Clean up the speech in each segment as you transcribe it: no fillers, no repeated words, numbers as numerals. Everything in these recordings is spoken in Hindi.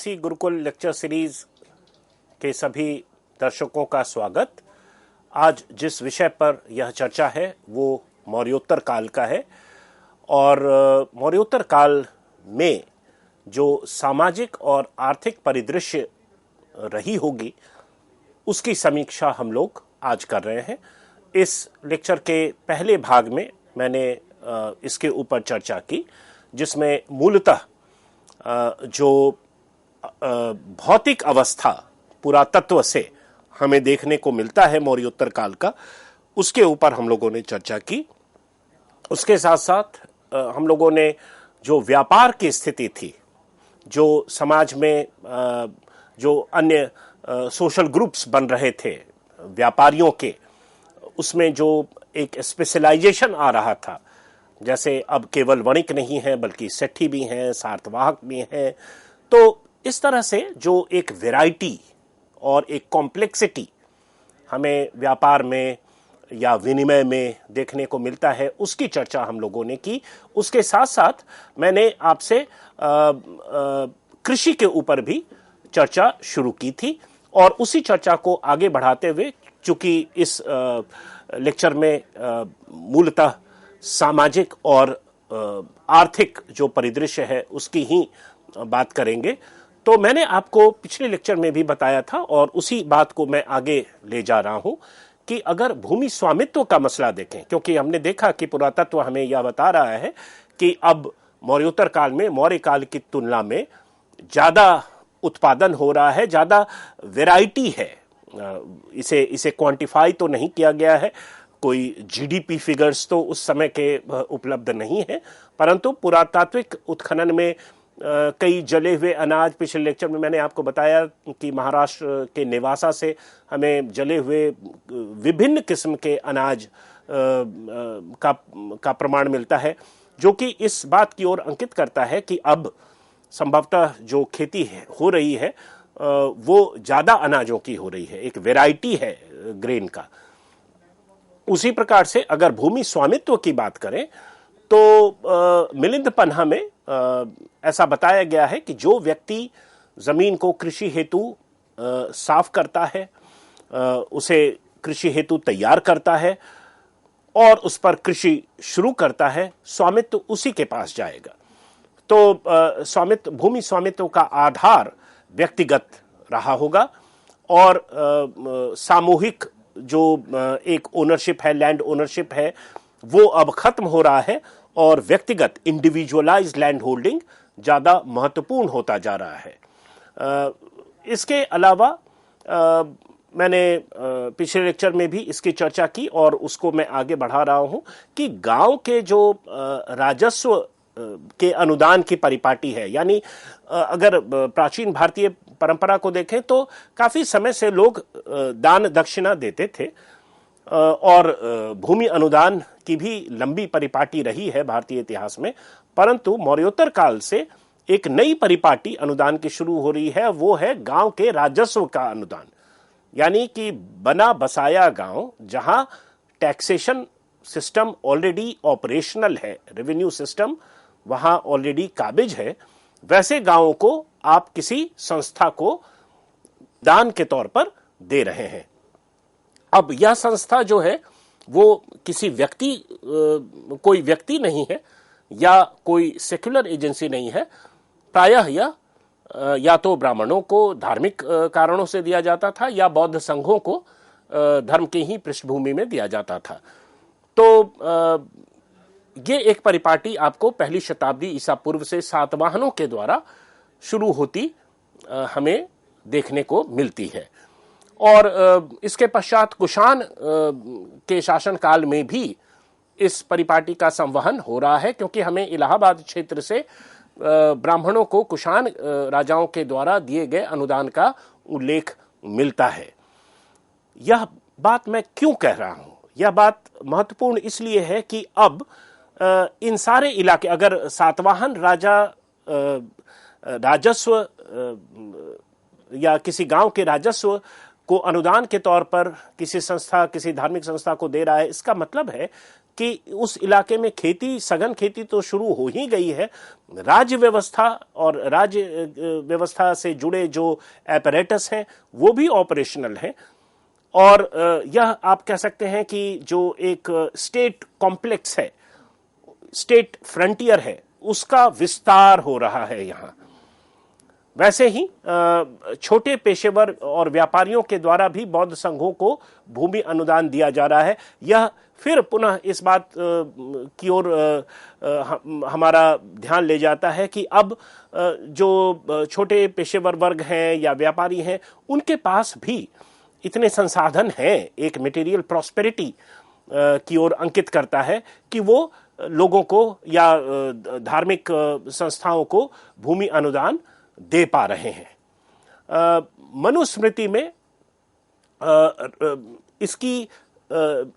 वाराणसी गुरुकुल लेक्चर सीरीज के सभी दर्शकों का स्वागत। आज जिस विषय पर यह चर्चा है वो मौर्योत्तर काल का है और मौर्योत्तर काल में जो सामाजिक और आर्थिक परिदृश्य रही होगी उसकी समीक्षा हम लोग आज कर रहे हैं। इस लेक्चर के पहले भाग में मैंने इसके ऊपर चर्चा की, जिसमें मूलतः जो भौतिक अवस्था पुरातत्व से हमें देखने को मिलता है मौर्योत्तर काल का, उसके ऊपर हम लोगों ने चर्चा की। उसके साथ साथ हम लोगों ने जो व्यापार की स्थिति थी, जो समाज में जो अन्य सोशल ग्रुप्स बन रहे थे व्यापारियों के, उसमें जो एक स्पेशलाइजेशन आ रहा था, जैसे अब केवल वणिक नहीं है बल्कि सेठी भी हैं, सार्थवाहक भी हैं। तो इस तरह से जो एक वैरायटी और एक कॉम्प्लेक्सिटी हमें व्यापार में या विनिमय में देखने को मिलता है, उसकी चर्चा हम लोगों ने की। उसके साथ साथ मैंने आपसे कृषि के ऊपर भी चर्चा शुरू की थी और उसी चर्चा को आगे बढ़ाते हुए, चूंकि इस लेक्चर में मूलतः सामाजिक और आर्थिक जो परिदृश्य है उसकी ही बात करेंगे, तो मैंने आपको पिछले लेक्चर में भी बताया था और उसी बात को मैं आगे ले जा रहा हूं कि अगर भूमि स्वामित्व का मसला देखें, क्योंकि हमने देखा कि पुरातत्व हमें यह बता रहा है कि अब मौर्योत्तर काल में मौर्य काल की तुलना में ज्यादा उत्पादन हो रहा है, ज्यादा वैरायटी है। इसे क्वांटिफाई तो नहीं किया गया है, कोई जीडीपी फिगर्स तो उस समय के उपलब्ध नहीं है, परंतु पुरातात्विक उत्खनन में कई जले हुए अनाज, पिछले लेक्चर में मैंने आपको बताया कि महाराष्ट्र के नेवासा से हमें जले हुए विभिन्न किस्म के अनाज का प्रमाण मिलता है, जो कि इस बात की ओर अंकित करता है कि अब संभवतः जो खेती हो रही है वो ज्यादा अनाजों की हो रही है, एक वैरायटी है ग्रेन का। उसी प्रकार से अगर भूमि स्वामित्व की बात करें तो मिलिंद पन्हा में ऐसा बताया गया है कि जो व्यक्ति जमीन को कृषि हेतु साफ करता है, उसे कृषि हेतु तैयार करता है और उस पर कृषि शुरू करता है, स्वामित्व उसी के पास जाएगा। तो भूमि स्वामित्व का आधार व्यक्तिगत रहा होगा और सामूहिक जो एक ओनरशिप है, लैंड ओनरशिप है, वो अब खत्म हो रहा है और व्यक्तिगत इंडिविजुअलाइज्ड लैंड होल्डिंग ज्यादा महत्वपूर्ण होता जा रहा है। इसके अलावा मैंने पिछले लेक्चर में भी इसकी चर्चा की और उसको मैं आगे बढ़ा रहा हूं कि गांव के जो राजस्व के अनुदान की परिपाटी है, यानी अगर प्राचीन भारतीय परंपरा को देखें तो काफी समय से लोग दान दक्षिणा देते थे और भूमि अनुदान की भी लंबी परिपाटी रही है भारतीय इतिहास में, परंतु मौर्योत्तर काल से एक नई परिपाटी अनुदान की शुरू हो रही है। वो है गांव के राजस्व का अनुदान, यानी कि बना बसाया गांव जहां टैक्सेशन सिस्टम ऑलरेडी ऑपरेशनल है, रेवेन्यू सिस्टम वहां ऑलरेडी काबिज है, वैसे गांवों को आप किसी संस्था को दान के तौर पर दे रहे हैं। अब यह संस्था जो है वो किसी व्यक्ति कोई व्यक्ति नहीं है या कोई सेक्युलर एजेंसी नहीं है। प्रायः यह या तो ब्राह्मणों को धार्मिक कारणों से दिया जाता था या बौद्ध संघों को धर्म की ही पृष्ठभूमि में दिया जाता था। तो ये एक परिपाटी आपको पहली शताब्दी ईसा पूर्व से सातवाहनों के द्वारा शुरू होती हमें देखने को मिलती है और इसके पश्चात कुषाण के शासनकाल में भी इस परिपाटी का संवहन हो रहा है, क्योंकि हमें इलाहाबाद क्षेत्र से ब्राह्मणों को कुषाण राजाओं के द्वारा दिए गए अनुदान का उल्लेख मिलता है। यह बात मैं क्यों कह रहा हूं? यह बात महत्वपूर्ण इसलिए है कि अब इन सारे इलाके, अगर सातवाहन राजा राजस्व या किसी गांव के राजस्व को अनुदान के तौर पर किसी संस्था, किसी धार्मिक संस्था को दे रहा है, इसका मतलब है कि उस इलाके में खेती, सघन खेती तो शुरू हो ही गई है, राज्य व्यवस्था और राज्य व्यवस्था से जुड़े जो एपरेटस हैं वो भी ऑपरेशनल हैं, और यह आप कह सकते हैं कि जो एक स्टेट कॉम्प्लेक्स है, स्टेट फ्रंटियर है, उसका विस्तार हो रहा है यहां। वैसे ही छोटे पेशेवर और व्यापारियों के द्वारा भी बौद्ध संघों को भूमि अनुदान दिया जा रहा है। यह फिर पुनः इस बात की ओर हमारा ध्यान ले जाता है कि अब जो छोटे पेशेवर वर्ग हैं या व्यापारी हैं, उनके पास भी इतने संसाधन हैं, एक मटेरियल प्रॉस्पेरिटी की ओर अंकित करता है कि वो लोगों को या धार्मिक संस्थाओं को भूमि अनुदान दे पा रहे हैं। मनुस्मृति में इसकी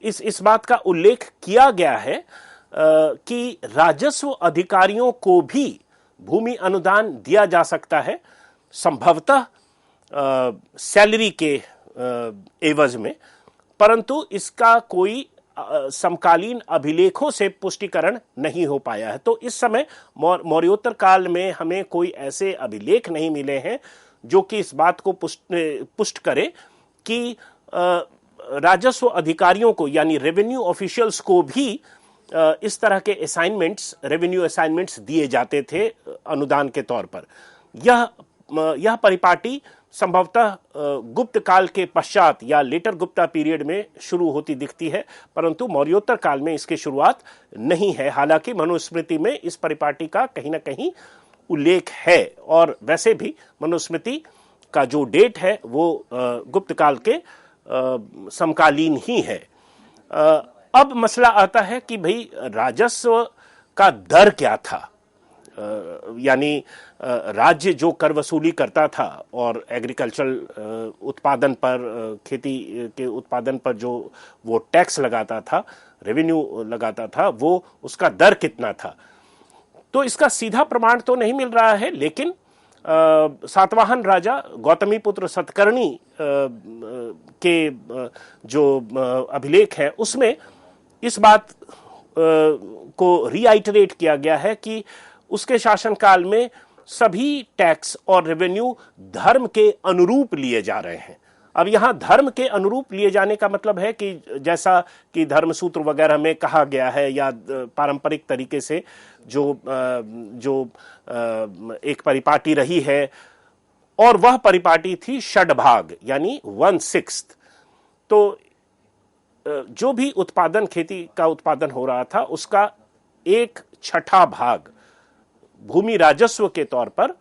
इस बात का उल्लेख किया गया है कि राजस्व अधिकारियों को भी भूमि अनुदान दिया जा सकता है, संभवतः सैलरी के एवज में, परंतु इसका कोई समकालीन अभिलेखों से पुष्टिकरण नहीं हो पाया है। तो इस समय मौर्योत्तर काल में हमें कोई ऐसे अभिलेख नहीं मिले हैं जो कि इस बात को पुष्ट करे कि राजस्व अधिकारियों को यानी रेवेन्यू ऑफिशियल्स को भी इस तरह के असाइनमेंट्स, रेवेन्यू असाइनमेंट्स दिए जाते थे अनुदान के तौर पर। यह परिपाटी संभवतः गुप्त काल के पश्चात या लेटर गुप्ता पीरियड में शुरू होती दिखती है, परंतु मौर्योत्तर काल में इसकी शुरुआत नहीं है। हालांकि मनुस्मृति में इस परिपाटी का कहीं ना कहीं उल्लेख है, और वैसे भी मनुस्मृति का जो डेट है वो गुप्त काल के समकालीन ही है। अब मसला आता है कि भाई राजस्व का दर क्या था, यानी राज्य जो कर वसूली करता था और एग्रीकल्चरल उत्पादन पर, खेती के उत्पादन पर जो वो टैक्स लगाता था, रेवेन्यू लगाता था, वो उसका दर कितना था। तो इसका सीधा प्रमाण तो नहीं मिल रहा है, लेकिन सातवाहन राजा गौतमीपुत्र सतकर्णी के जो अभिलेख है उसमें इस बात को रीआइटरेट किया गया है कि उसके शासनकाल में सभी टैक्स और रेवेन्यू धर्म के अनुरूप लिए जा रहे हैं। अब यहां धर्म के अनुरूप लिए जाने का मतलब है कि जैसा कि धर्मसूत्र वगैरह में कहा गया है, या पारंपरिक तरीके से जो एक परिपाटी रही है, और वह परिपाटी थी षडभाग यानी 1/6। तो जो भी उत्पादन, खेती का उत्पादन हो रहा था, उसका 1/6 भाग भूमि राजस्व के तौर पर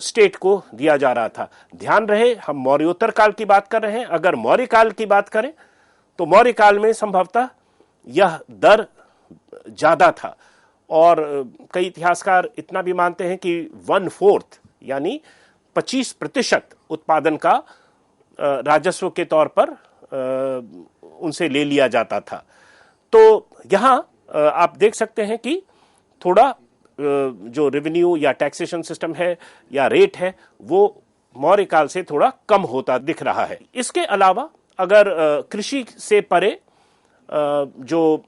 स्टेट को दिया जा रहा था। ध्यान रहे, हम मौर्योत्तर काल की बात कर रहे हैं। अगर मौर्य काल की बात करें तो मौर्य काल में संभवतः यह दर ज्यादा था, और कई इतिहासकार इतना भी मानते हैं कि 1/4 यानी 25% उत्पादन का राजस्व के तौर पर उनसे ले लिया जाता था। तो यहां आप देख सकते हैं कि थोड़ा जो रेवेन्यू या टैक्सेशन सिस्टम है या रेट है वो मौर्य काल से थोड़ा कम होता दिख रहा है। इसके अलावा अगर कृषि से परे जो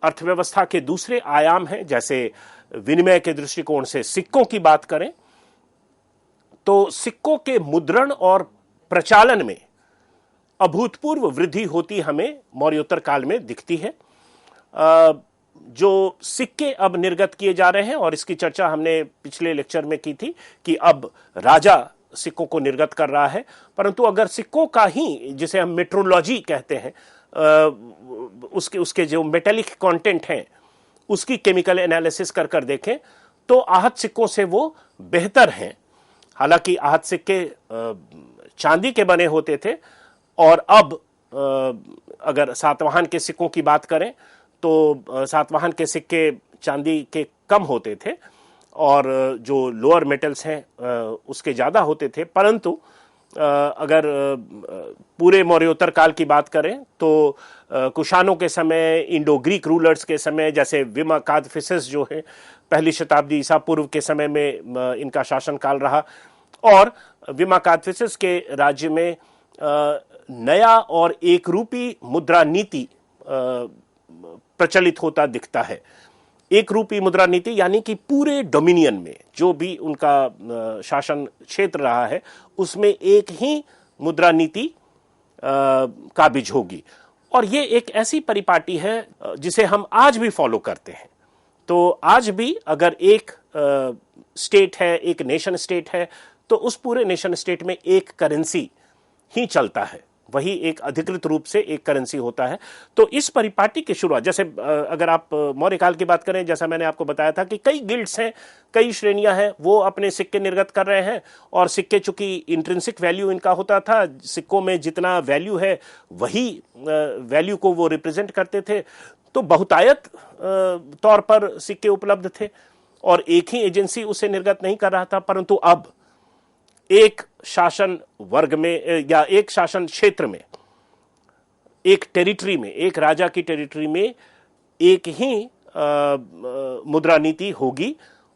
अर्थव्यवस्था के दूसरे आयाम हैं, जैसे विनिमय के दृष्टिकोण से सिक्कों की बात करें, तो सिक्कों के मुद्रण और प्रचालन में अभूतपूर्व वृद्धि होती हमें मौर्योत्तर काल में दिखती है। जो सिक्के अब निर्गत किए जा रहे हैं, और इसकी चर्चा हमने पिछले लेक्चर में की थी कि अब राजा सिक्कों को निर्गत कर रहा है, परंतु अगर सिक्कों का ही, जिसे हम मेट्रोलॉजी कहते हैं, उसके जो मेटेलिक कंटेंट हैं उसकी केमिकल एनालिसिस कर देखें तो आहत सिक्कों से वो बेहतर हैं। हालांकि आहत सिक्के चांदी के बने होते थे, और अब अगर सातवाहन के सिक्कों की बात करें तो सातवाहन के सिक्के चांदी के कम होते थे, और जो लोअर मेटल्स हैं उसके ज़्यादा होते थे। परंतु अगर पूरे मौर्योत्तर काल की बात करें तो कुशानों के समय, इंडो ग्रीक रूलर्स के समय, जैसे विमा कादफिसिस जो है पहली शताब्दी ईसा पूर्व के समय में इनका शासनकाल रहा, और विमा कादफिसिस के राज्य में नया और एक रूपी मुद्रा नीति प्रचलित होता दिखता है। एक रूपी मुद्रा नीति यानी कि पूरे डोमिनियन में जो भी उनका शासन क्षेत्र रहा है उसमें एक ही मुद्रा नीति काबिज होगी। और ये एक ऐसी परिपाटी है जिसे हम आज भी फॉलो करते हैं। तो आज भी अगर एक स्टेट है, एक नेशन स्टेट है, तो उस पूरे नेशन स्टेट में एक करेंसी ही चलता है, वही एक अधिकृत रूप से एक करेंसी होता है। तो इस परिपाटी की शुरुआत, जैसे अगर आप मौर्य काल की बात करें, जैसा मैंने आपको बताया था कि कई गिल्ड्स हैं, कई श्रेणियां हैं, वो अपने सिक्के निर्गत कर रहे हैं। और सिक्के चूंकि इंट्रिंसिक वैल्यू इनका होता था, सिक्कों में जितना वैल्यू है वही वैल्यू को वो रिप्रेजेंट करते थे, तो बहुतायत तौर पर सिक्के उपलब्ध थे और एक ही एजेंसी उसे निर्गत नहीं कर रहा था। परंतु अब एक शासन वर्ग में या एक शासन क्षेत्र में, एक टेरिटरी में, एक राजा की टेरिटरी में एक ही मुद्रा नीति होगी।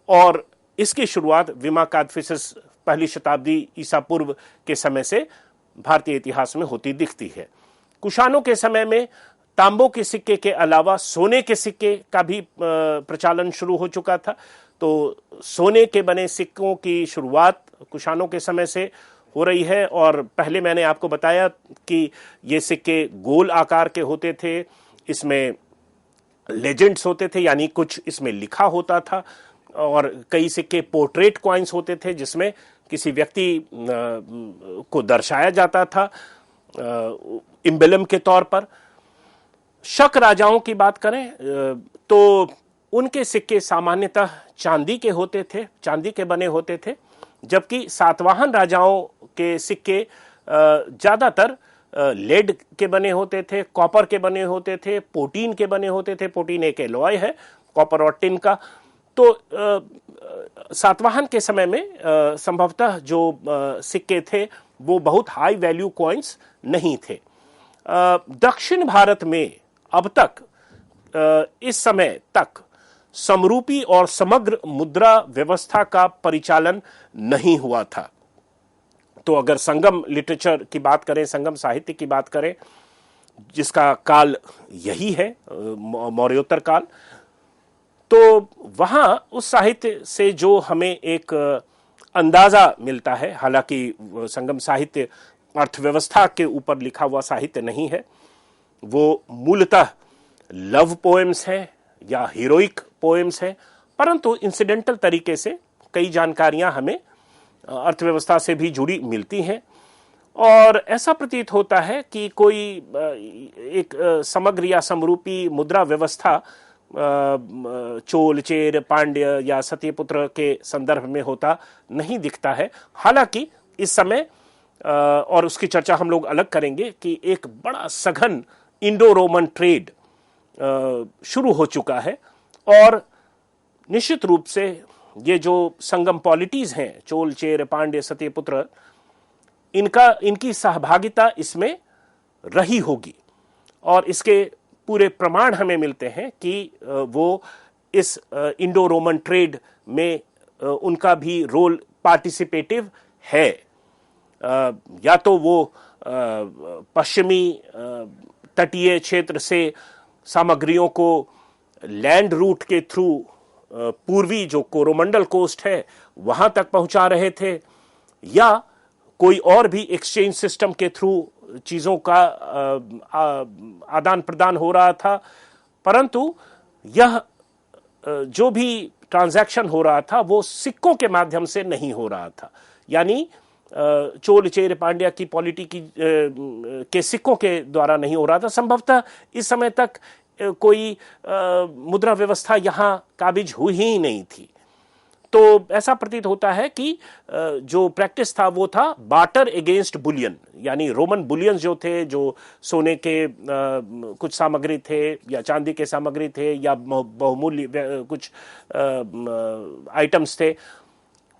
और इसकी शुरुआत विमा कादफिसिस पहली शताब्दी ईसा पूर्व के समय से भारतीय इतिहास में होती दिखती है। कुषाणों के समय में तांबों के सिक्के के अलावा सोने के सिक्के का भी प्रचलन शुरू हो चुका था। तो सोने के बने सिक्कों की शुरुआत कुषाणों के समय से हो रही है। और पहले मैंने आपको बताया कि ये सिक्के गोल आकार के होते थे, इसमें लेजेंड्स होते थे, यानी कुछ इसमें लिखा होता था। और कई सिक्के पोर्ट्रेट कॉइन्स होते थे जिसमें किसी व्यक्ति को दर्शाया जाता था इम्बेलम के तौर पर। शक राजाओं की बात करें तो उनके सिक्के सामान्यतः चांदी के होते थे, चांदी के बने होते थे, जबकि सातवाहन राजाओं के सिक्के ज्यादातर लेड के बने होते थे, कॉपर के बने होते थे, पोटीन के बने होते थे। पोटीन एक एलॉय है कॉपर और टिन का। तो सातवाहन के समय में संभवतः जो सिक्के थे वो बहुत हाई वैल्यू कॉइन्स नहीं थे। दक्षिण भारत में अब तक इस समय तक समरूपी और समग्र मुद्रा व्यवस्था का परिचालन नहीं हुआ था। तो अगर संगम लिटरेचर की बात करें, संगम साहित्य की बात करें, जिसका काल यही है मौर्योत्तर काल, तो वहां उस साहित्य से जो हमें एक अंदाजा मिलता है, हालांकि संगम साहित्य अर्थव्यवस्था के ऊपर लिखा हुआ साहित्य नहीं है, वो मूलतः लव पोएम्स हैं या हीरोइक पोएम्स हैं, परंतु इंसिडेंटल तरीके से कई जानकारियां हमें अर्थव्यवस्था से भी जुड़ी मिलती हैं। और ऐसा प्रतीत होता है कि कोई एक समग्र या समरूपी मुद्रा व्यवस्था चोल, चेर, पांड्य या सत्यपुत्र के संदर्भ में होता नहीं दिखता है। हालांकि इस समय और उसकी चर्चा हम लोग अलग करेंगे कि एक बड़ा सघन इंडो रोमन ट्रेड शुरू हो चुका है। और निश्चित रूप से ये जो संगम पॉलिटीज हैं, चोल, चेर, पांड्य, सत्यपुत्र, इनकी सहभागिता इसमें रही होगी। और इसके पूरे प्रमाण हमें मिलते हैं कि वो इस इंडो रोमन ट्रेड में उनका भी रोल पार्टिसिपेटिव है। या तो वो पश्चिमी तटीय क्षेत्र से सामग्रियों को लैंड रूट के थ्रू पूर्वी जो कोरोमंडल कोस्ट है वहां तक पहुंचा रहे थे, या कोई और भी एक्सचेंज सिस्टम के थ्रू चीजों का आदान प्रदान हो रहा था। परंतु यह जो भी ट्रांजैक्शन हो रहा था वो सिक्कों के माध्यम से नहीं हो रहा था। यानी चोल, चेर, पांड्या की पॉलिटी की के सिक्कों के द्वारा नहीं हो रहा था। संभवतः इस समय तक कोई मुद्रा व्यवस्था यहां काबिज हुई ही नहीं थी। तो ऐसा प्रतीत होता है कि जो प्रैक्टिस था वो था बार्टर अगेंस्ट बुलियन, यानी रोमन बुलियन जो थे, जो सोने के कुछ सामग्री थे या चांदी के सामग्री थे या बहुमूल्य कुछ आइटम्स थे,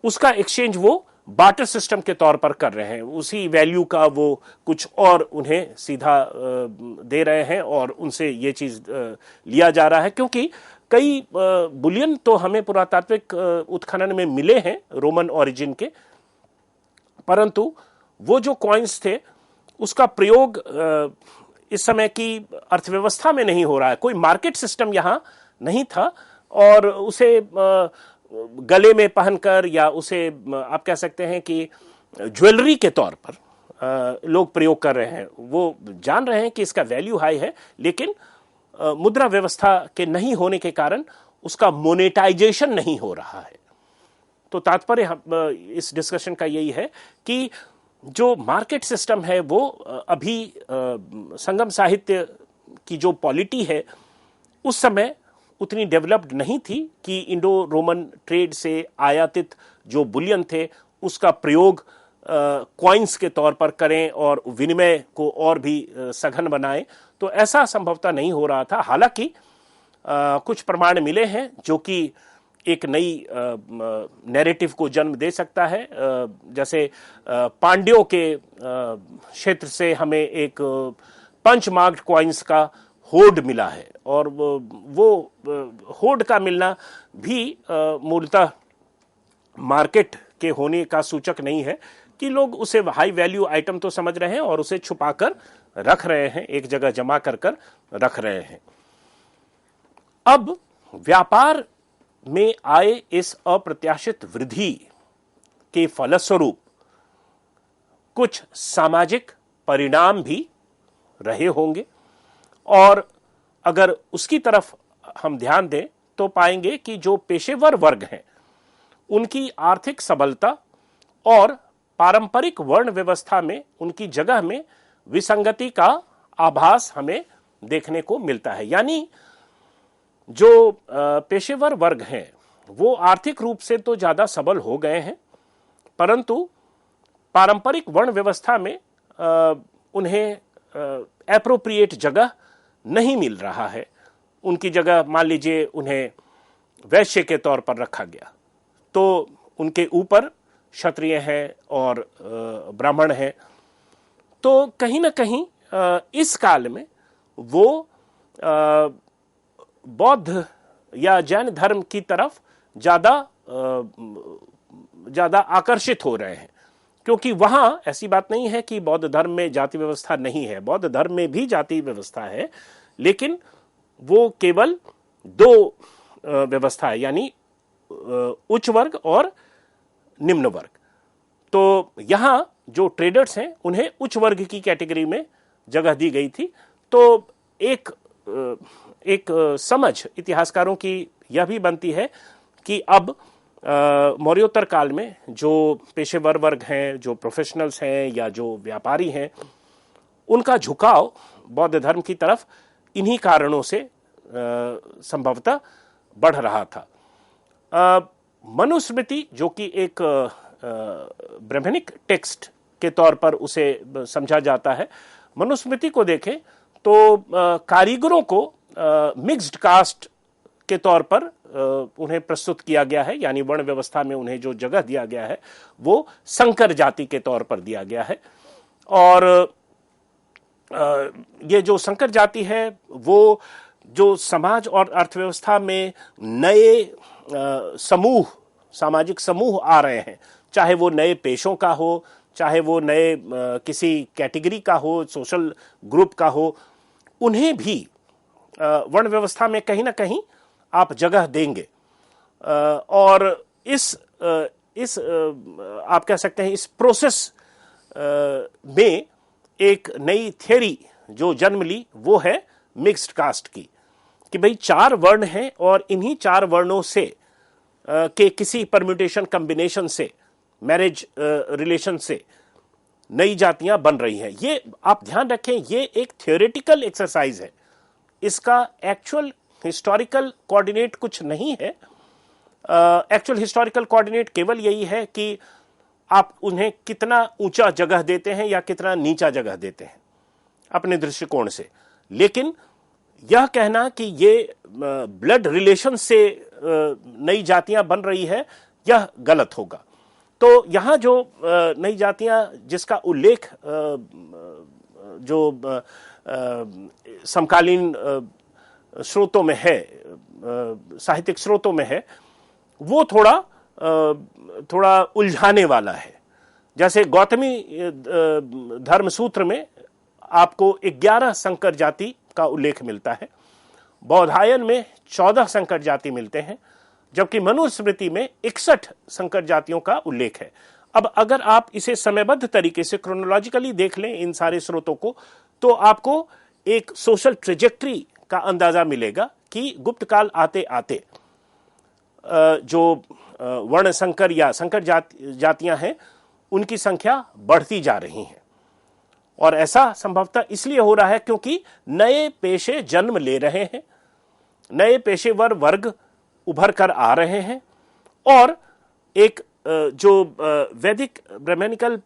उसका एक्सचेंज वो बार्टर सिस्टम के तौर पर कर रहे हैं। उसी वैल्यू का वो कुछ और उन्हें सीधा दे रहे हैं और उनसे ये चीज लिया जा रहा है। क्योंकि कई बुलियन तो हमें पुरातात्विक उत्खनन में मिले हैं रोमन ओरिजिन के, परंतु वो जो कॉइन्स थे उसका प्रयोग इस समय की अर्थव्यवस्था में नहीं हो रहा है। कोई मार्केट सिस्टम यहां नहीं था और उसे गले में पहनकर या उसे आप कह सकते हैं कि ज्वेलरी के तौर पर लोग प्रयोग कर रहे हैं। वो जान रहे हैं कि इसका वैल्यू हाई है, लेकिन मुद्रा व्यवस्था के नहीं होने के कारण उसका मोनेटाइजेशन नहीं हो रहा है। तो तात्पर्य इस डिस्कशन का यही है कि जो मार्केट सिस्टम है वो अभी संगम साहित्य की जो पॉलिटी है उस समय उतनी डेवलप्ड नहीं थी कि इंडो रोमन ट्रेड से आयातित जो बुलियन थे उसका प्रयोग कॉइन्स के तौर पर करें और विनिमय को और भी सघन बनाएं। तो ऐसा संभवतः नहीं हो रहा था। हालांकि कुछ प्रमाण मिले हैं जो कि एक नई नैरेटिव को जन्म दे सकता है। जैसे पांड्यों के क्षेत्र से हमें एक पंच मार्क्ड कॉइन्स का होर्ड मिला है और वो होर्ड का मिलना भी मूलतः मार्केट के होने का सूचक नहीं है कि लोग उसे हाई वैल्यू आइटम तो समझ रहे हैं और उसे छुपाकर रख रहे हैं, एक जगह जमा कर रख रहे हैं। अब व्यापार में आए इस अप्रत्याशित वृद्धि के फलस्वरूप कुछ सामाजिक परिणाम भी रहे होंगे और अगर उसकी तरफ हम ध्यान दें तो पाएंगे कि जो पेशेवर वर्ग हैं उनकी आर्थिक सबलता और पारंपरिक वर्ण व्यवस्था में उनकी जगह में विसंगति का आभास हमें देखने को मिलता है। यानी जो पेशेवर वर्ग हैं वो आर्थिक रूप से तो ज्यादा सबल हो गए हैं, परंतु पारंपरिक वर्ण व्यवस्था में उन्हें एप्रोप्रिएट जगह नहीं मिल रहा है। उनकी जगह मान लीजिए उन्हें वैश्य के तौर पर रखा गया, तो उनके ऊपर क्षत्रिय हैं और ब्राह्मण हैं। तो कहीं ना कहीं इस काल में वो बौद्ध या जैन धर्म की तरफ ज्यादा आकर्षित हो रहे हैं, क्योंकि वहां ऐसी बात नहीं है कि बौद्ध धर्म में जाति व्यवस्था नहीं है। बौद्ध धर्म में भी जाति व्यवस्था है, लेकिन वो केवल दो व्यवस्था है, यानी उच्च वर्ग और निम्न वर्ग। तो यहां जो ट्रेडर्स हैं उन्हें उच्च वर्ग की कैटेगरी में जगह दी गई थी। तो एक समझ इतिहासकारों की यह भी बनती है कि अब मौर्योत्तर काल में जो पेशेवर वर्ग हैं, जो प्रोफेशनल्स हैं या जो व्यापारी हैं, उनका झुकाव बौद्ध धर्म की तरफ इन्हीं कारणों से संभवतः बढ़ रहा था। मनुस्मृति जो कि एक ब्राह्मणिक टेक्स्ट के तौर पर उसे समझा जाता है, मनुस्मृति को देखें तो कारीगरों को मिक्स्ड कास्ट के तौर पर उन्हें प्रस्तुत किया गया है, यानी वर्ण व्यवस्था में उन्हें जो जगह दिया गया है वो संकर जाति के तौर पर दिया गया है। और ये जो संकर जाति है वो जो समाज और अर्थव्यवस्था में नए समूह, सामाजिक समूह आ रहे हैं, चाहे वो नए पेशों का हो, चाहे वो नए किसी कैटेगरी का हो, सोशल ग्रुप का हो, उन्हें भी वर्ण व्यवस्था में कहीं ना कहीं आप जगह देंगे। और इस आप कह सकते हैं इस प्रोसेस में एक नई थियरी जो जन्म ली वो है मिक्स्ड कास्ट की, कि भाई चार वर्ण हैं और इन्हीं चार वर्णों से के किसी परम्यूटेशन कॉम्बिनेशन से, मैरिज रिलेशन से नई जातियां बन रही हैं। ये आप ध्यान रखें, ये एक थियोरेटिकल एक्सरसाइज है, इसका एक्चुअल हिस्टोरिकल कोऑर्डिनेट कुछ नहीं है। एक्चुअल हिस्टोरिकल कोऑर्डिनेट केवल यही है कि आप उन्हें कितना ऊंचा जगह देते हैं या कितना नीचा जगह देते हैं अपने दृष्टिकोण से। लेकिन यह कहना कि ये ब्लड रिलेशन से नई जातियां बन रही है, यह गलत होगा। तो यहां जो नई जातियां जिसका उल्लेख जो समकालीन स्रोतों में है, साहित्यिक स्रोतों में है, वो थोड़ा उलझाने वाला है। जैसे गौतमी धर्म सूत्र में आपको 11 संकर जाति का उल्लेख मिलता है। बौधायन में 14 संकर जाति मिलते हैं, जबकि मनुस्मृति में 61 संकर जातियों का उल्लेख है। अब अगर आप इसे समयबद्ध तरीके से क्रोनोलॉजिकली देख लें इन सारे स्रोतों को, तो आपको एक सोशल ट्रेजेक्ट्री का अंदाजा मिलेगा कि गुप्त काल आते आते जो वर्ण संकर या संकर जातियां हैं उनकी संख्या बढ़ती जा रही है। और ऐसा संभवतः इसलिए हो रहा है क्योंकि नए पेशे जन्म ले रहे हैं, नए पेशेवर वर्ग उभर कर आ रहे हैं, और एक जो वैदिक ब्राह्मणिकल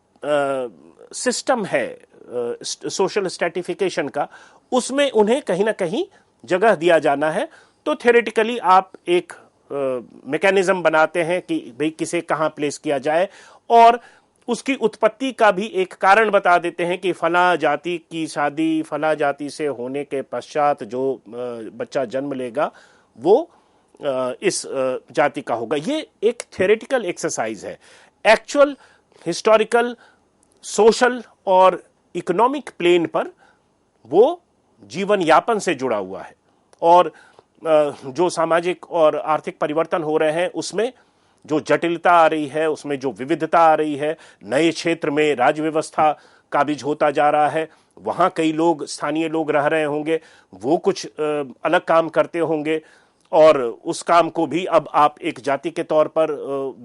सिस्टम है सोशल स्ट्रैटिफिकेशन का, उसमें उन्हें कहीं ना कहीं जगह दिया जाना है। तो थ्योरेटिकली आप एक मैकेनिज्म बनाते हैं कि भाई किसे कहां प्लेस किया जाए, और उसकी उत्पत्ति का भी एक कारण बता देते हैं कि फला जाति की शादी फला जाति से होने के पश्चात जो बच्चा जन्म लेगा वो इस जाति का होगा। ये एक थ्योरेटिकल एक्सरसाइज है। एक्चुअल हिस्टोरिकल, सोशल और इकोनॉमिक प्लेन पर वो जीवन यापन से जुड़ा हुआ है, और जो सामाजिक और आर्थिक परिवर्तन हो रहे हैं उसमें जो जटिलता आ रही है, उसमें जो विविधता आ रही है, नए क्षेत्र में राज्य व्यवस्था काबिज होता जा रहा है, वहां कई लोग स्थानीय लोग रह रहे होंगे, वो कुछ अलग काम करते होंगे, और उस काम को भी अब आप एक जाति के तौर पर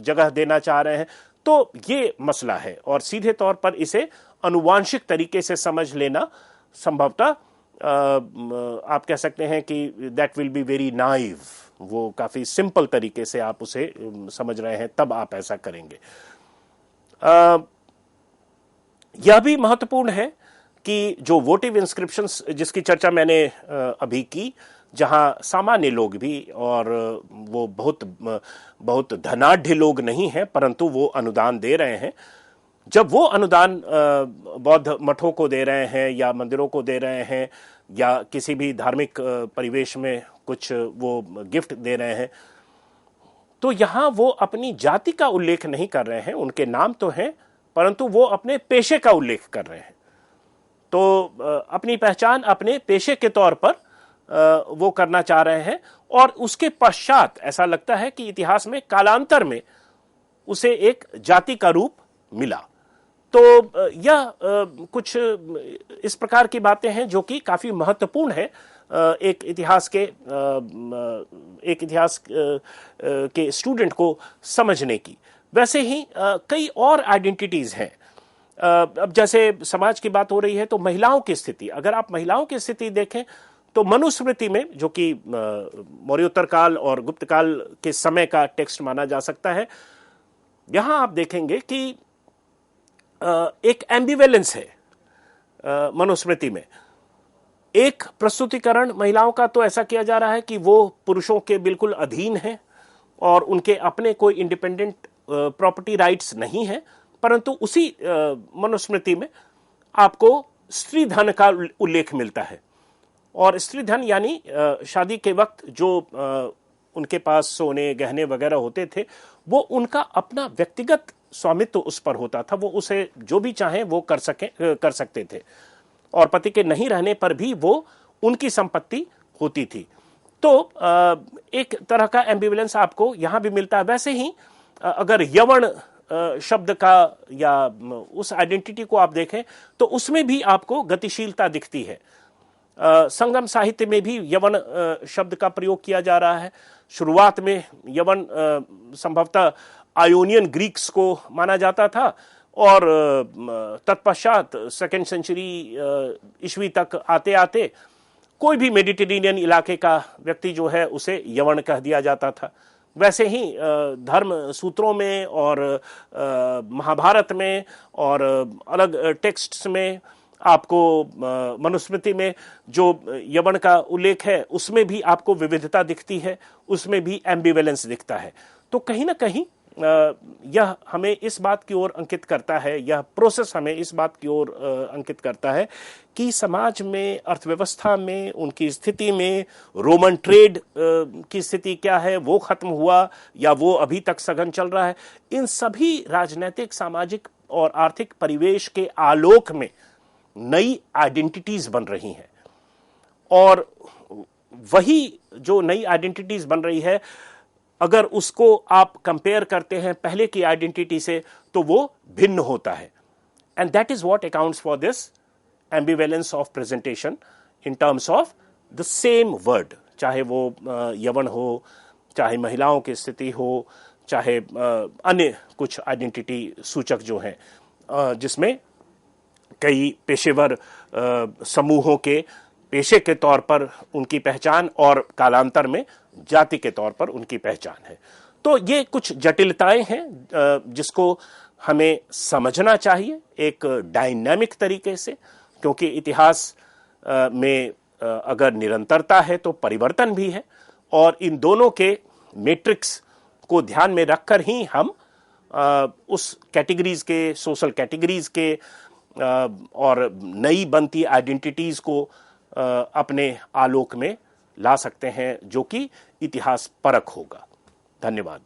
जगह देना चाह रहे हैं। तो ये मसला है, और सीधे तौर पर इसे अनुवांशिक तरीके से समझ लेना संभवतः आप कह सकते हैं कि that will be very naive, वो काफी सिंपल तरीके से आप उसे समझ रहे हैं, तब आप ऐसा करेंगे। यह भी महत्वपूर्ण है कि जो वोटिव इंस्क्रिप्शंस जिसकी चर्चा मैंने अभी की, जहां सामान्य लोग भी, और वो बहुत धनाढ्य लोग नहीं हैं परंतु वो अनुदान दे रहे हैं, जब वो अनुदान बौद्ध मठों को दे रहे हैं या मंदिरों को दे रहे हैं या किसी भी धार्मिक परिवेश में कुछ वो गिफ्ट दे रहे हैं, तो यहां वो अपनी जाति का उल्लेख नहीं कर रहे हैं। उनके नाम तो हैं परंतु वो अपने पेशे का उल्लेख कर रहे हैं। तो अपनी पहचान अपने पेशे के तौर पर वो करना चाह रहे हैं, और उसके पश्चात ऐसा लगता है कि इतिहास में कालांतर में उसे एक जाति का रूप मिला। तो यह कुछ इस प्रकार की बातें हैं जो कि काफी महत्वपूर्ण है एक इतिहास के स्टूडेंट को समझने की। वैसे ही कई और आइडेंटिटीज हैं। अब जैसे समाज की बात हो रही है तो महिलाओं की स्थिति, अगर आप महिलाओं की स्थिति देखें तो मनुस्मृति में, जो कि मौर्योत्तर काल और गुप्त काल के समय का टेक्स्ट माना जा सकता है, यहां आप देखेंगे कि एक एम्बिवेलेंस है मनुस्मृति में। एक प्रस्तुतिकरण महिलाओं का तो ऐसा किया जा रहा है कि वो पुरुषों के बिल्कुल अधीन हैं और उनके अपने कोई इंडिपेंडेंट प्रॉपर्टी राइट्स नहीं है, परंतु उसी मनुस्मृति में आपको स्त्री धन का उल्लेख मिलता है। और स्त्री धन यानी शादी के वक्त जो उनके पास सोने गहने वगैरह होते थे, वो उनका अपना व्यक्तिगत स्वामित्व उस पर होता था, वो उसे जो भी चाहे वो कर सकते थे, और पति के नहीं रहने पर भी वो उनकी संपत्ति होती थी। तो एक तरह का एम्बिवेलेंस आपको यहां भी मिलता है। वैसे ही अगर यवन शब्द का या उस आइडेंटिटी को आप देखें तो उसमें भी आपको गतिशीलता दिखती है। संगम साहित्य में भी यवन शब्द का प्रयोग किया जा रहा है। शुरुआत में यवन संभवतः आयोनियन ग्रीक्स को माना जाता था, और तत्पश्चात सेकेंड सेंचुरी ईस्वी तक आते आते कोई भी मेडिटेरेनियन इलाके का व्यक्ति जो है उसे यवन कह दिया जाता था। वैसे ही धर्म सूत्रों में और महाभारत में और अलग टेक्स्ट्स में आपको मनुस्मृति में जो यवन का उल्लेख है उसमें भी आपको विविधता दिखती है, उसमें भी एम्बिवेलेंस दिखता है। तो कहीं ना कहीं यह हमें इस बात की ओर अंकित करता है, यह प्रोसेस हमें इस बात की ओर अंकित करता है कि समाज में, अर्थव्यवस्था में, उनकी स्थिति में, रोमन ट्रेड की स्थिति क्या है, वो खत्म हुआ या वो अभी तक सघन चल रहा है। इन सभी राजनीतिक, सामाजिक और आर्थिक परिवेश के आलोक में नई आइडेंटिटीज बन रही हैं, और वही जो नई आइडेंटिटीज बन रही है, अगर उसको आप कंपेयर करते हैं पहले की आइडेंटिटी से, तो वो भिन्न होता है। And that is what accounts for this ambivalence of presentation in terms of the same word, चाहे वो यवन हो, चाहे महिलाओं की स्थिति हो, चाहे अन्य कुछ आइडेंटिटी सूचक जो हैं, जिसमें कई पेशेवर समूहों के पेशे के तौर पर उनकी पहचान और कालांतर में जाति के तौर पर उनकी पहचान है। तो ये कुछ जटिलताएं हैं जिसको हमें समझना चाहिए एक डायनामिक तरीके से, क्योंकि इतिहास में अगर निरंतरता है तो परिवर्तन भी है, और इन दोनों के मैट्रिक्स को ध्यान में रखकर ही हम उस कैटेगरीज के, सोशल कैटेगरीज के और नई बनती आइडेंटिटीज को अपने आलोक में ला सकते हैं, जो कि इतिहास परख होगा। धन्यवाद।